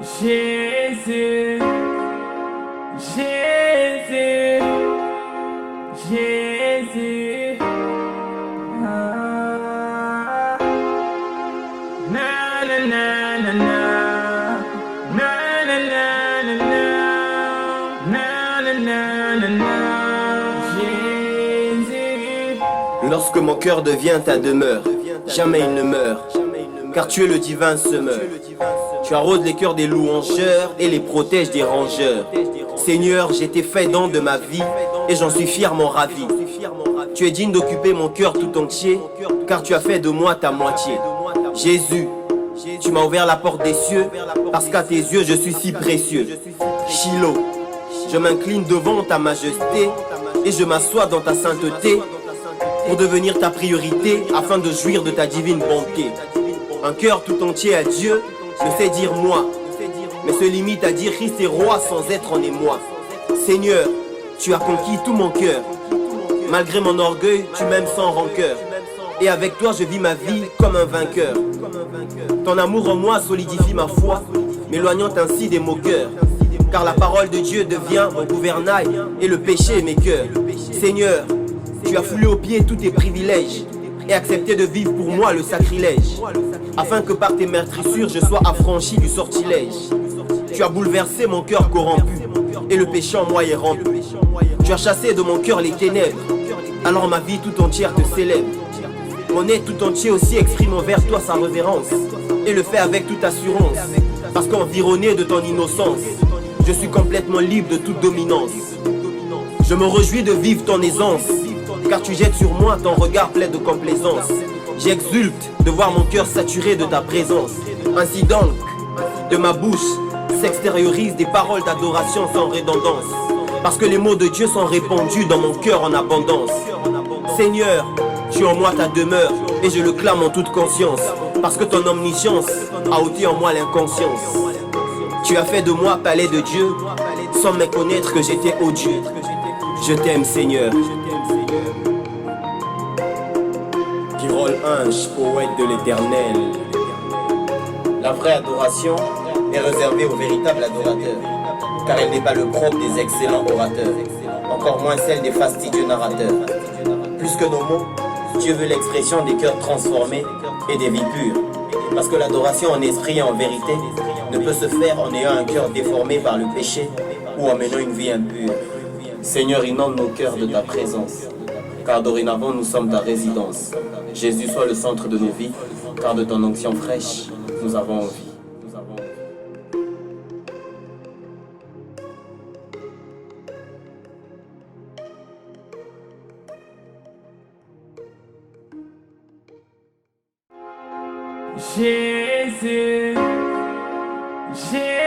Jésus, Jésus, Jésus. Ah. Na na na na na, na na na na na, na na na na, Jésus. Lorsque mon cœur devient ta demeure, jamais il ne meurt, car tu es le divin semeur. Tu arroses les cœurs des louangeurs et les protèges des rongeurs. Seigneur, j'ai été fait don de ma vie et j'en suis fièrement ravi. Tu es digne d'occuper mon cœur tout entier, car tu as fait de moi ta moitié. Jésus, tu m'as ouvert la porte des cieux, parce qu'à tes yeux je suis si précieux. Shiloh, je m'incline devant ta majesté et je m'assois dans ta sainteté pour devenir ta priorité afin de jouir de ta divine bonté. Un cœur tout entier à Dieu ne sait dire moi, mais se limite à dire Christ est roi sans être en émoi. Seigneur, tu as conquis tout mon cœur. Malgré mon orgueil, tu m'aimes sans rancœur. Et avec toi je vis ma vie comme un vainqueur. Ton amour en moi solidifie ma foi, m'éloignant ainsi des moqueurs. Car la parole de Dieu devient mon gouvernail et le péché mes cœurs. Seigneur, tu as foulé aux pieds tous tes privilèges et accepté de vivre pour moi le sacrilège, afin que par tes meurtrissures je sois affranchi du sortilège. Tu as bouleversé mon cœur corrompu et le péché en moi est rompu. Tu as chassé de mon cœur les ténèbres, alors ma vie tout entière te célèbre. Mon être tout entier aussi exprime envers toi sa révérence et le fait avec toute assurance, parce qu'environné de ton innocence, je suis complètement libre de toute dominance. Je me réjouis de vivre ton aisance, car tu jettes sur moi ton regard plein de complaisance. J'exulte de voir mon cœur saturé de ta présence. Ainsi donc, de ma bouche s'extériorisent des paroles d'adoration sans redondance, parce que les mots de Dieu sont répandus dans mon cœur en abondance. Seigneur, tu es en moi ta demeure, et je le clame en toute conscience, parce que ton omniscience a ôté en moi l'inconscience. Tu as fait de moi palais de Dieu, sans méconnaître que j'étais odieux. Je t'aime Seigneur. Girol Ange, poète de l'éternel. La vraie adoration est réservée aux véritables adorateurs, car elle n'est pas le propre des excellents orateurs, encore moins celle des fastidieux narrateurs. Plus que nos mots, Dieu veut l'expression des cœurs transformés et des vies pures, parce que l'adoration en esprit et en vérité ne peut se faire en ayant un cœur déformé par le péché ou en menant une vie impure. Seigneur, inonde nos cœurs de ta présence, car dorénavant nous sommes ta résidence. Jésus, sois le centre de nos vies, car de ton onction fraîche, nous avons envie. Jésus, Jésus.